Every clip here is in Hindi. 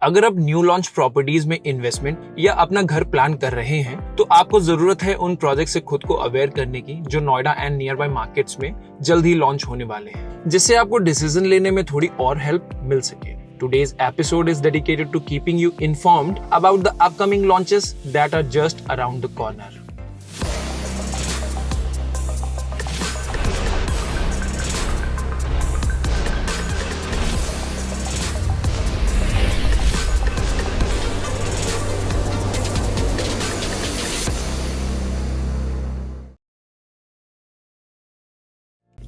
अगर आप न्यू लॉन्च प्रॉपर्टीज में इन्वेस्टमेंट या अपना घर प्लान कर रहे हैं तो आपको जरूरत है उन प्रोजेक्ट से खुद को अवेयर करने की जो Noida and near by markets में जल्द ही लॉन्च होने वाले हैं, जिससे आपको डिसीजन लेने में थोड़ी और हेल्प मिल सके। Today's episode is dedicated to keeping you informed about the upcoming launches that are just around the corner.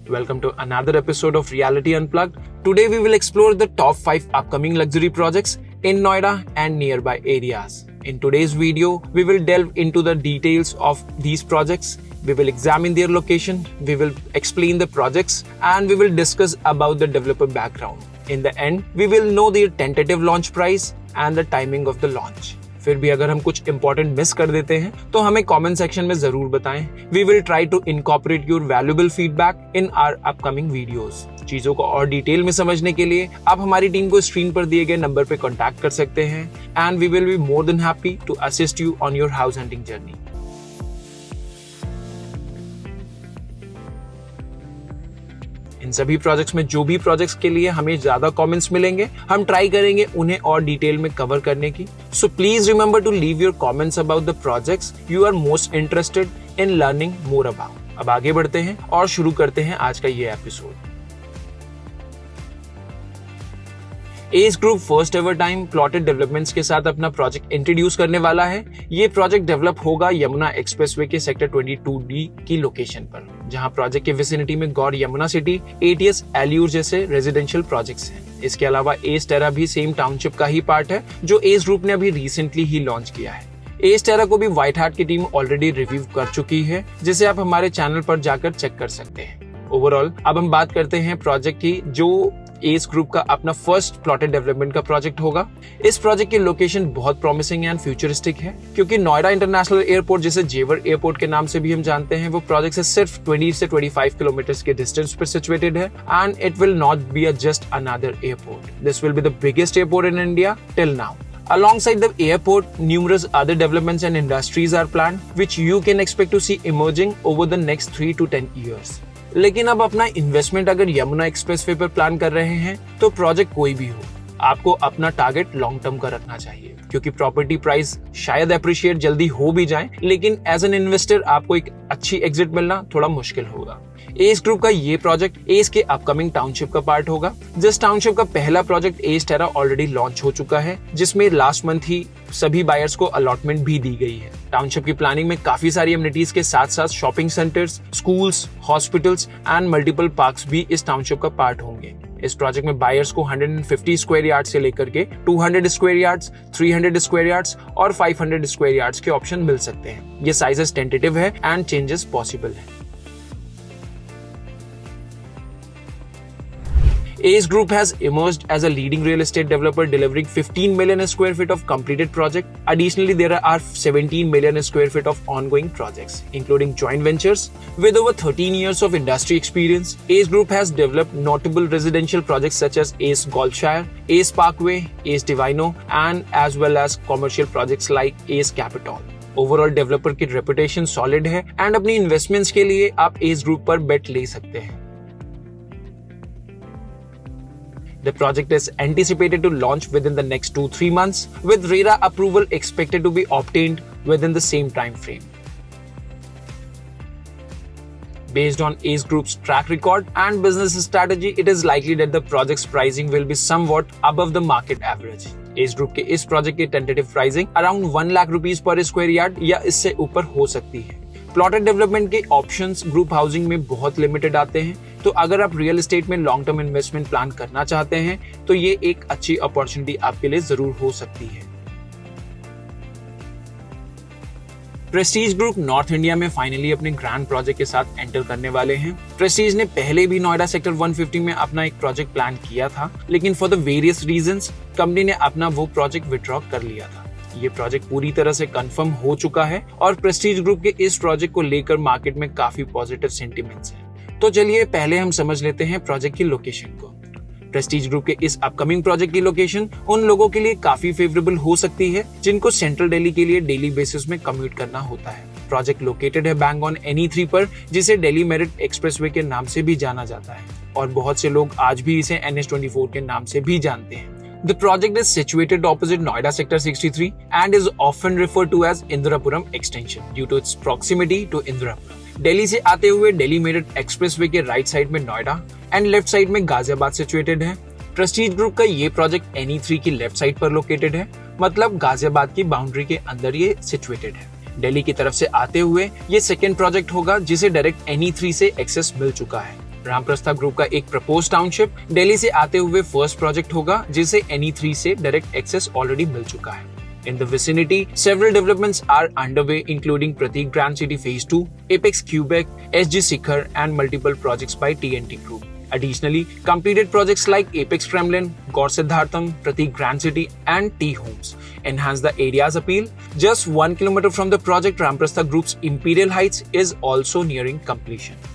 Welcome to another episode of Reality Unplugged. Today we will explore the top 5 upcoming luxury projects in Noida and nearby areas. In today's video, we will delve into the details of these projects. We will examine their location, we will explain the projects, and we will discuss about the developer background. In the end, we will know their tentative launch price and the timing of the launch. फिर भी अगर हम कुछ इंपॉर्टेंट मिस कर देते हैं तो हमें कमेंट सेक्शन में जरूर बताएं। We will try to incorporate your valuable feedback in our upcoming videos. चीजों को और डिटेल में समझने के लिए आप हमारी टीम को स्क्रीन पर दिए गए नंबर पे कांटेक्ट कर सकते हैं and we will be more than happy to assist you on your house hunting journey. इन सभी प्रोजेक्ट्स में जो भी प्रोजेक्ट्स के लिए हमें ज्यादा कमेंट्स मिलेंगे हम ट्राई करेंगे उन्हें और डिटेल में कवर करने की। So please remember to leave your comments about the projects you are most interested in learning more about. अब आगे बढ़ते हैं और शुरू करते हैं आज का ये episode. S group first ever time plotted developments के साथ अपना प्रोजेक्ट इंट्रोड्यूस करने वाला है। ये प्रोजेक्ट डेवलप होगा यमुना एक्सप्रेसवे के सेक्टर 22D की लोकेशन पर, जहां प्रोजेक्ट के विसिनिटी में गौर यमुना सिटी, एटीएस, एल्यूर जैसे रेजिडेंशियल प्रोजेक्ट्स हैं। इसके अलावा एस टेरा भी सेम टाउनशिप का ही पार्ट है जो एस ग्रुप ने अभी रिसेंटली ही लॉन्च किया है। एस टेरा को भी व्हाइट हार्ट की टीम ऑलरेडी रिव्यू कर चुकी है, जिसे आप हमारे चैनल पर जाकर चेक कर सकते हैं। ओवरऑल अब हम बात करते हैं प्रोजेक्ट की, जो एस ग्रुप का अपना फर्स्ट प्लॉटेड डेवलपमेंट का प्रोजेक्ट होगा। इस प्रोजेक्ट की लोकेशन बहुत प्रॉमिसिंग एंड फ्यूचरिस्टिक है, क्योंकि नोएडा इंटरनेशनल एयरपोर्ट, जिसे जेवर एयरपोर्ट के नाम से भी हम जानते हैं, वो प्रोजेक्ट से सिर्फ 20 से 25 किलोमीटर के डिस्टेंस पर सिचुएटेड है and it will not be just another airport. This will be the biggest airport in India till now. Alongside the airport, numerous other developments and industries are planned, which you can expect to see emerging over the next 3 to 10 years. लेकिन अब अपना इन्वेस्टमेंट अगर यमुना एक्सप्रेसवे पर प्लान कर रहे हैं तो प्रोजेक्ट कोई भी हो, आपको अपना टारगेट लॉन्ग टर्म का रखना चाहिए, क्योंकि प्रॉपर्टी प्राइस शायद अप्रिशिएट जल्दी हो भी जाए, लेकिन एज एन इन्वेस्टर आपको एक अच्छी एग्जिट मिलना थोड़ा मुश्किल होगा। एस ग्रुप का ये प्रोजेक्ट एस के अपकमिंग टाउनशिप का पार्ट होगा। जिस टाउनशिप का पहला प्रोजेक्ट एस टेरा ऑलरेडी लॉन्च हो चुका है, जिसमें लास्ट मंथ ही सभी बायर्स को अलॉटमेंट भी दी गई है। टाउनशिप की प्लानिंग में काफी सारी एमिनिटीज के साथ साथ shopping centres, schools, hospitals and multiple parks भी इस टाउनशिप का पार्ट होंगे। इस प्रोजेक्ट में बायर्स को 150 स्क्वायर यार्ड से लेकर के 200 स्क्वायर यार्ड्स, 300 स्क्वायर यार्ड्स और 500 स्क्वायर यार्ड्स के ऑप्शन मिल सकते हैं। ये साइजेस टेंटेटिव है एंड चेंजेस पॉसिबल है। ACE Group has emerged as a leading real estate developer, delivering 15 million square feet of completed project. Additionally, there are 17 million square feet of ongoing projects, including joint ventures. With over 13 years of industry experience, ACE Group has developed notable residential projects such as ACE Golfshire, ACE Parkway, ACE Divino, and as well as commercial projects like ACE Capitol. Overall developer की रेपुटेशन सॉलिड है एंड अपनी इन्वेस्टमेंट्स के लिए आप ACE Group पर बेट ले सकते हैं। The project is anticipated to launch within the next 2-3 months, with RERA approval expected to be obtained within the same time frame. Based on ACE Group's track record and business strategy, it is likely that the project's pricing will be somewhat above the market average. ACE Group के इस प्रोजेक्ट की tentative pricing around 1 lakh rupees पर स्क्वायर यार्ड या इससे ऊपर हो सकती है। प्लॉटेड डेवलपमेंट के ऑप्शंस ग्रुप हाउसिंग में बहुत लिमिटेड आते हैं, तो अगर आप रियल एस्टेट में लॉन्ग टर्म इन्वेस्टमेंट प्लान करना चाहते हैं तो ये एक अच्छी अपॉर्चुनिटी आपके लिए जरूर हो सकती है। प्रेस्टीज ग्रुप नॉर्थ इंडिया में फाइनली अपने ग्रैंड प्रोजेक्ट के साथ एंटर करने वाले हैं। प्रेस्टीज ने पहले भी नोएडा सेक्टर 150 में अपना एक प्रोजेक्ट प्लान किया था, लेकिन for the various reasons company ने अपना वो प्रोजेक्ट विड्रॉ कर लिया था। ये प्रोजेक्ट पूरी तरह से कंफर्म हो चुका है और प्रेस्टीज ग्रुप के इस प्रोजेक्ट को लेकर मार्केट में काफी पॉजिटिव सेंटिमेंट्स हैं। तो चलिए पहले हम समझ लेते हैं प्रोजेक्ट की लोकेशन को। प्रेस्टीज ग्रुप के इस अपकमिंग प्रोजेक्ट की लोकेशन उन लोगों के लिए काफी फेवरेबल हो सकती है जिनको सेंट्रल दिल्ली के लिए डेली बेसिस में कम्यूट करना होता है। प्रोजेक्ट लोकेटेड है बैंग ऑन NE3 पर, जिसे दिल्ली मेरिट एक्सप्रेसवे के नाम से भी जाना जाता है और बहुत से लोग आज भी इसे NH24 के नाम से भी जानते हैं। The project is situated opposite Noida Sector 63 and is often referred to as Indirapuram Extension due to its proximity to Indirapuram. Delhi से आते हुए दिल्ली मेरठ एक्सप्रेसवे के राइट साइड में नोएडा एंड लेफ्ट साइड में गाजियाबाद सिचुएटेड है। प्रेस्टीज ग्रुप का ये प्रोजेक्ट NE3 की लेफ्ट साइड पर लोकेटेड है, मतलब गाजियाबाद की बाउंड्री के अंदर ये सिचुएटेड है। दिल्ली की तरफ से आते हुए ये सेकेंड प्रोजेक्ट होगा जिसे डायरेक्ट NE3 से एक्सेस मिल चुका है। रामप्रस्था ग्रुप का एक प्रपोज टाउनशिप दिल्ली से आते हुए फर्स्ट प्रोजेक्ट होगा जिसे NE3 से डायरेक्ट एक्सेस ऑलरेडी मिल चुका है। In the vicinity, several developments are underway, including Prateek Grand City Phase 2, Apex Quebec, SG Sikhar, and multiple projects by TNT Group. Additionally, completed projects like Apex Kremlin, Gaur Siddhartham, Prateek Grand City, and T Homes enhance the area's appeal. Just 1 kilometer from the project, Ramprastha Group's Imperial Heights is also nearing completion.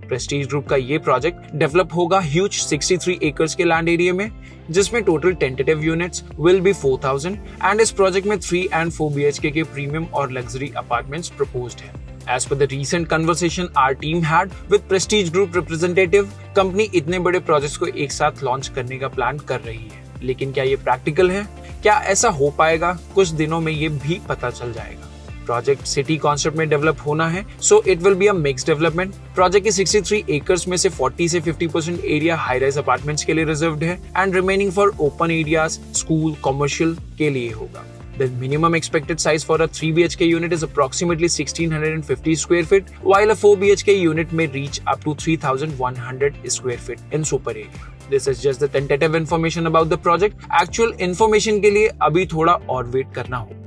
Prestige group का ये प्रोजेक्ट डेवलप होगा ह्यूज 63 एकर्स के लैंड एरिया में, जिसमें total tentative units will be 4000 and इस प्रोजेक्ट में 3 and 4 BHK के प्रीमियम और लग्जरी अपार्टमेंट्स प्रपोज्ड है। As per the recent conversation our team had with Prestige Group representative, company इतने बड़े प्रोजेक्ट्स को एक साथ लॉन्च करने का प्लान कर रही है, लेकिन क्या ये प्रैक्टिकल है? क्या ऐसा हो पाएगा? कुछ दिनों में ये भी पता चल जाएगा। प्रोजेक्ट सिटी कॉन्सेप्ट में डेवलप होना है, so it will be a mix development. Project के 63 एकर्स में से 40 से 50% एरिया हाई राइज अपार्टमेंट्स के लिए रिजर्व्ड है and remaining for open areas, school, commercial के लिए होगा। The minimum expected size for a 3 BHK unit is approximately 1650 square feet, while a 4 BHK unit may reach up to 3100 square feet in super area. This is just the tentative information about the project. Actual information के लिए अभी थोड़ा और वेट करना होगा।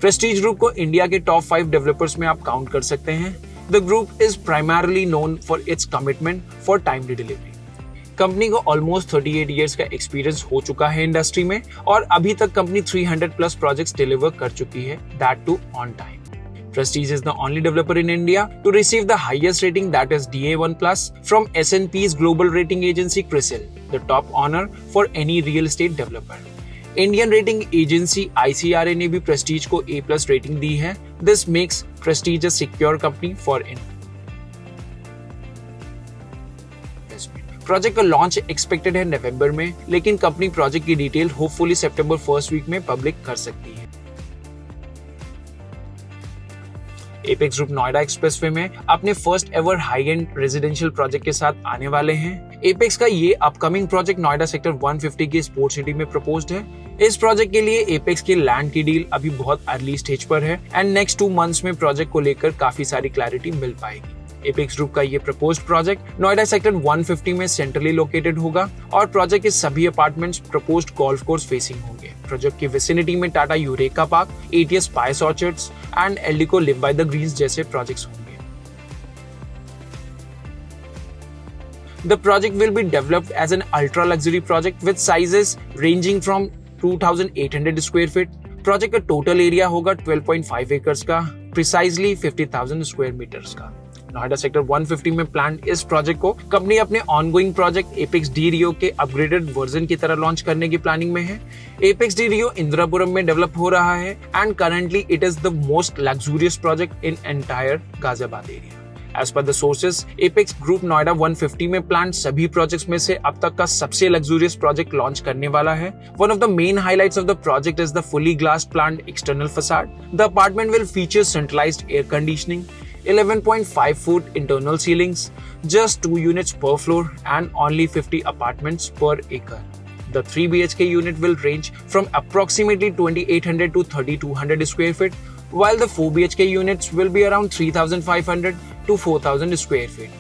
प्रेस्टीज ग्रुप को इंडिया के टॉप 5 डेवलपर्स में आप काउंट कर सकते हैं। The group is primarily known for its commitment for timely delivery. Company को ऑलमोस्ट 38 इयर्स का एक्सपीरियंस हो चुका है इंडस्ट्री में और अभी तक कंपनी 300 प्लस प्रोजेक्ट्स डिलीवर कर चुकी है, that to on time. Prestige is the only developer in India to receive the highest rating, that is DA1+ from S&P's global rating agency CRISIL, the top honor for any real estate developer. Indian rating agency ICRA ने भी प्रेस्टीज को A+ रेटिंग दी है। This makes Prestige a secure company for India. Project का लॉन्च एक्सपेक्टेड है नवंबर में, लेकिन कंपनी प्रोजेक्ट की डिटेल होपफुली सितंबर फर्स्ट वीक में पब्लिक कर सकती है। एपेक्स ग्रुप नोएडा एक्सप्रेसवे में अपने first ever high and residential project के साथ आने वाले हैं। एपेक्स का ये अपकमिंग प्रोजेक्ट नोएडा सेक्टर 150 की स्पोर्ट्स सिटी में प्रपोज्ड है। इस प्रोजेक्ट के लिए एपेक्स के लैंड की डील अभी बहुत अर्ली स्टेज पर है एंड नेक्स्ट 2 मंथ्स में प्रोजेक्ट को लेकर काफी सारी क्लैरिटी मिल पाएगी। एपेक्स ग्रुप का ये प्रपोज्ड प्रोजेक्ट नोएडा सेक्टर 150 में सेंट्रली लोकेटेड होगा और प्रोजेक्ट के सभी apartments proposed golf course facing होंगे। प्रोजेक्ट की विसिनिटी में Tata Eureka Park, ATS Spice Orchards and Eldeco Live by the Greens जैसे प्रोजेक्ट्स होंगे। The project will be developed as an ultra luxury project with sizes ranging from 2800 square feet. Project का टोटल एरिया होगा 12.5 एकर्स का, प्रिसाइजली 50,000 स्क्वायर मीटर्स का। नोएडा सेक्टर 150 में प्लान इस प्रोजेक्ट को कंपनी अपने ऑनगोइंग प्रोजेक्ट एपेक्स डी रियो के अपग्रेडेड वर्जन की तरह लॉन्च करने की प्लानिंग में है। एपेक्स डी रियो इंदिरापुरम में डेवलप हो रहा है and currently it is the most luxurious project in entire Ghaziabad area. As per the sources, Apex Group Noida 150 में प्लान सभी प्रोजेक्ट्स में से अब तक का सबसे लग्जूरियस प्रोजेक्ट लॉन्च करने वाला है। One of the main highlights of the project is the fully glass planned external facade. The apartment will feature centralized air conditioning, 11.5 foot internal ceilings, just 2 units per floor and only 50 apartments per acre. The 3 BHK unit will range from approximately 2800 to 3200 square feet, while the 4 BHK units will be around 3500 to 4000 square feet.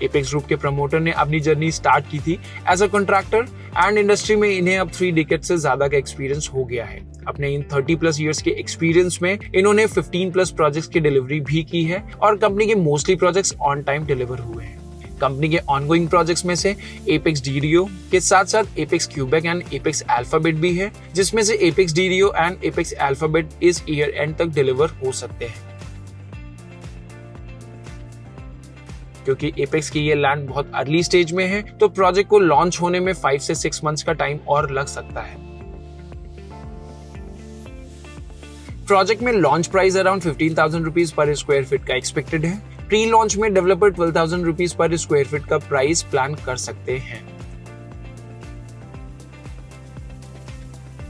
Apex group के प्रमोटर ने अपनी जर्नी स्टार्ट की थी as a contractor and industry में इन्हें अब 3 डिकेड से ज्यादा का एक्सपीरियंस हो गया है। अपने इन 30+ इयर्स के एक्सपीरियंस में इन्होंने 15+ प्रोजेक्ट्स की डिलीवरी भी की है और कंपनी के mostly projects on time deliver हुए हैं। कंपनी के ऑनगोइंग प्रोजेक्ट्स में से एपेक्स डीरियो के साथ साथ apex Quebec and apex alphabet भी है, जिसमें से एपेक्स डीरियो एंड एपेक्स अल्फाबेट इस ईयर एंड तक डिलीवर हो सकते हैं। क्योंकि एपेक्स की ये लैंड बहुत अर्ली स्टेज में है, तो प्रोजेक्ट को लॉन्च होने में 5 से 6 मंथ्स का टाइम और लग सकता है। प्रोजेक्ट में launch price around 15,000 rupees per square feet का एक्सपेक्टेड है। प्री लॉन्च में developer 12,000 rupees per square feet का प्राइस प्लान कर सकते हैं।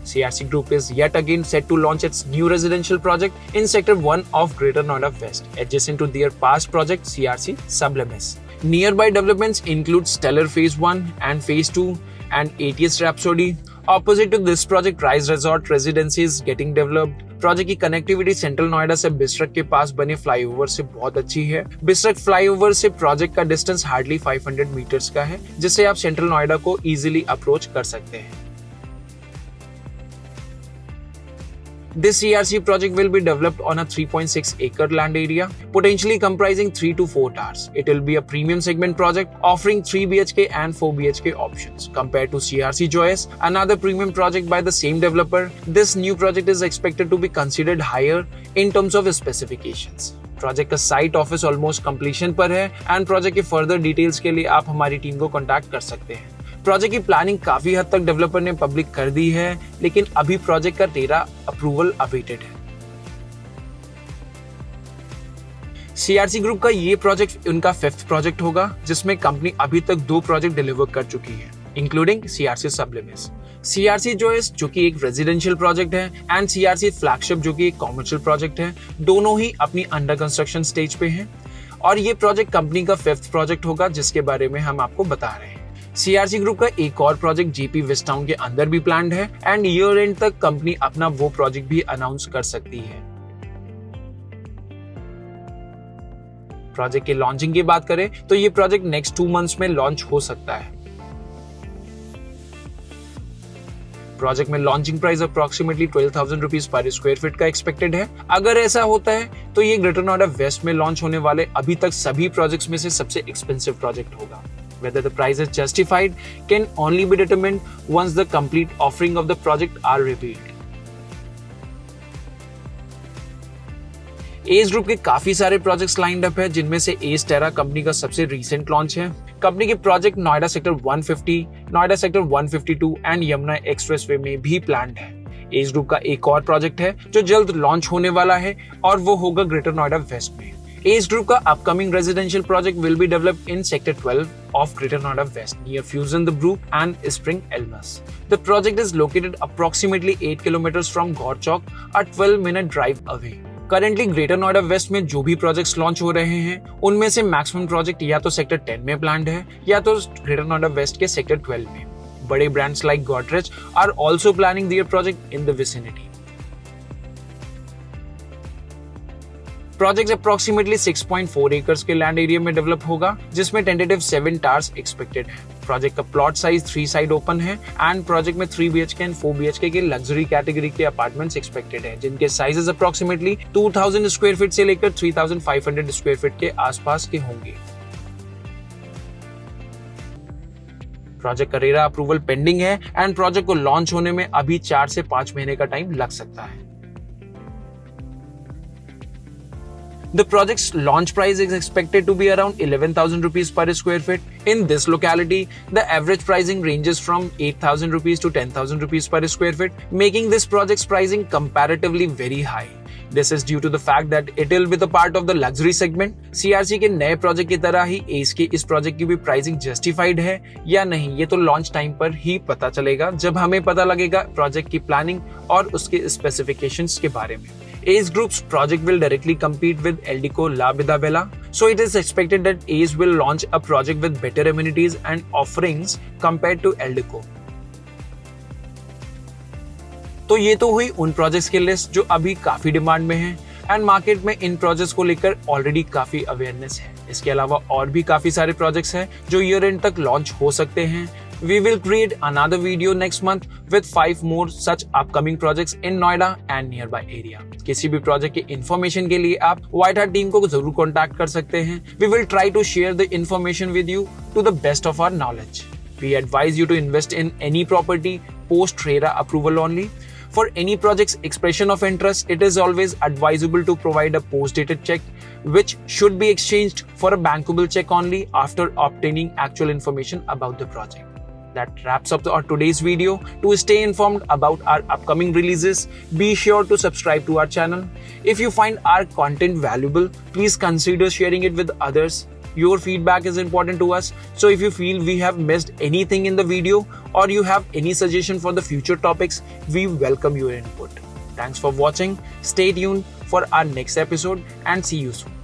CRC Group is yet again set to launch its new residential project in Sector 1 of Greater Noida West, adjacent to their past project CRC Sublimis. Nearby developments include Stellar Phase 1 and Phase 2 and ATS Rhapsody. Opposite to this project, Rise Resort Residency is getting developed. Project की कनेक्टिविटी सेंट्रल नोएडा से बिस्ट्रक के पास बने फ्लाईओवर से बहुत अच्छी है। बिस्ट्रक फ्लाईओवर से प्रोजेक्ट का डिस्टेंस हार्डली 500 मीटर्स का है, जिससे आप सेंट्रल नोएडा को इजीली अप्रोच कर सकते हैं। This CRC project will be developed on a 3.6 acre land area, potentially comprising 3 to 4 towers. It will be a premium segment project offering 3 BHK and 4 BHK options. Compared to CRC Joyous, another premium project by the same developer, this new project is expected to be considered higher in terms of specifications. Project का साइट ऑफिस ऑलमोस्ट कंप्लीशन पर है एंड प्रोजेक्ट के फर्दर डिटेल्स के लिए आप हमारी टीम को कांटेक्ट कर सकते हैं। प्रोजेक्ट की प्लानिंग काफी हद तक डेवलपर ने पब्लिक कर दी है, लेकिन अभी प्रोजेक्ट का रेरा अप्रूवल अवेटेड है। CRC ग्रुप का ये प्रोजेक्ट उनका 5th प्रोजेक्ट होगा, जिसमें कंपनी अभी तक 2 प्रोजेक्ट डिलीवर कर चुकी है, including CRC Sublimis। CRC Joyous जो कि एक रेजिडेंशियल प्रोजेक्ट है एंड CRC फ्लैगशिप जो कि एक कॉमर्शियल प्रोजेक्ट है, दोनों ही अपनी अंडर कंस्ट्रक्शन स्टेज पे हैं और ये प्रोजेक्ट कंपनी का 5th प्रोजेक्ट होगा, जिसके बारे में हम आपको बता रहे हैं। CRC ग्रुप का एक और प्रोजेक्ट JP वेस्ट टाउन के अंदर भी प्लान्ड है एंड ईयर एंड तक कंपनी अपना वो प्रोजेक्ट भी अनाउंस कर सकती है। प्रोजेक्ट की लॉन्चिंग की बात करें तो ये प्रोजेक्ट नेक्स्ट 2 मंथ्स में लॉन्च हो सकता है। प्रोजेक्ट में launching price approximately 12,000 rupees per square feet का एक्सपेक्टेड है। अगर ऐसा होता है तो ये ग्रेटर नोएडा वेस्ट में लॉन्च होने वाले अभी तक सभी प्रोजेक्ट्स में से सबसे एक्सपेंसिव प्रोजेक्ट होगा। Whether the price is justified can only be determined once the complete offering of the project are revealed. Age group के काफी सारे प्रोजेक्ट्स लाइंड अप है, जिनमें से एज टेरा कंपनी का सबसे रीसेंट लॉन्च है। कंपनी के project Noida sector 150, Noida sector 152 and Yamuna expressway में भी प्लान्ड है। एज ग्रुप का एक और प्रोजेक्ट है जो जल्द लॉन्च होने वाला है और वो होगा ग्रेटर नोएडा वेस्ट में। एज ग्रुप का upcoming residential project will be developed in sector 12 of Greater Noida West near Fusion the Brook and Spring Elmas. The project is located approximately 8 kilometers from Gorchok, a 12-minute drive away. Currently Greater Noida West में जो भी प्रोजेक्ट्स लॉन्च हो रहे हैं, उनमें से मैक्सिमम प्रोजेक्ट या तो सेक्टर 10 में प्लान्ड है या तो ग्रेटर नोएडा वेस्ट के सेक्टर 12 में। बड़े brands like Godrej are also planning their project in the vicinity. Project approximately 6.4 acres के लैंड एरिया में डेवलप होगा, जिसमें टेंटेटिव 7 टावर्स एक्सपेक्टेड है। प्रोजेक्ट का प्लॉट साइज 3 साइड ओपन है एंड प्रोजेक्ट में 3 BHK एंड 4 BHK के लग्जरी कैटेगरी के अपार्टमेंट्स एक्सपेक्टेड है, जिनके साइजेस अप्रोक्सीमेटली 2000 स्क्वायर फीट से लेकर 3500 स्क्वायर फीट के आसपास के होंगे। प्रोजेक्ट का रेरा अप्रूवल पेंडिंग है एंड प्रोजेक्ट को लॉन्च होने में अभी 4 से 5 महीने का टाइम लग सकता है। The project's launch price is expected to be around 11,000 rupees per square feet. In this locality, the average pricing ranges from 8,000 rupees to 10,000 rupees per square feet, making this project's pricing comparatively very high. This is due to the fact that it will be the part of the luxury segment. CRC के नए प्रोजेक्ट की तरह ही एज के इस प्रोजेक्ट की भी प्राइसिंग जस्टिफाइड है या नहीं, ये तो लॉन्च टाइम पर ही पता चलेगा, जब हमें पता लगेगा प्रोजेक्ट की प्लानिंग और उसके स्पेसिफिकेशंस के बारे में। Ace Group's project will directly compete with Eldico La Vidabella, so it is expected that Ace will launch a project with better amenities and offerings compared to Eldico. तो ये तो हुई उन प्रोजेक्ट्स की लिस्ट जो अभी काफी डिमांड में हैं एंड मार्केट में इन प्रोजेक्ट्स को लेकर ऑलरेडी काफी अवेयरनेस है। इसके अलावा और भी काफी सारे प्रोजेक्ट्स हैं जो ईयर एंड तक लॉन्च हो सकते हैं, We will create another video next month with 5 more such upcoming projects in Noida and nearby area. किसी भी project के information के लिए आप White Hat team को जरूर contact कर सकते हैं. We will try to share the information with you to the best of our knowledge. We advise you to invest in any property post RERA approval only. For any project's expression of interest, it is always advisable to provide a post-dated check, which should be exchanged for a bankable check only after obtaining actual information about the project. That wraps up our today's video. To stay informed about our upcoming releases, be sure to subscribe to our channel. If you find our content valuable, please consider sharing it with others. Your feedback is important to us, so if you feel we have missed anything in the video or you have any suggestion for the future topics, we welcome your input. Thanks for watching. Stay tuned for our next episode and see you soon.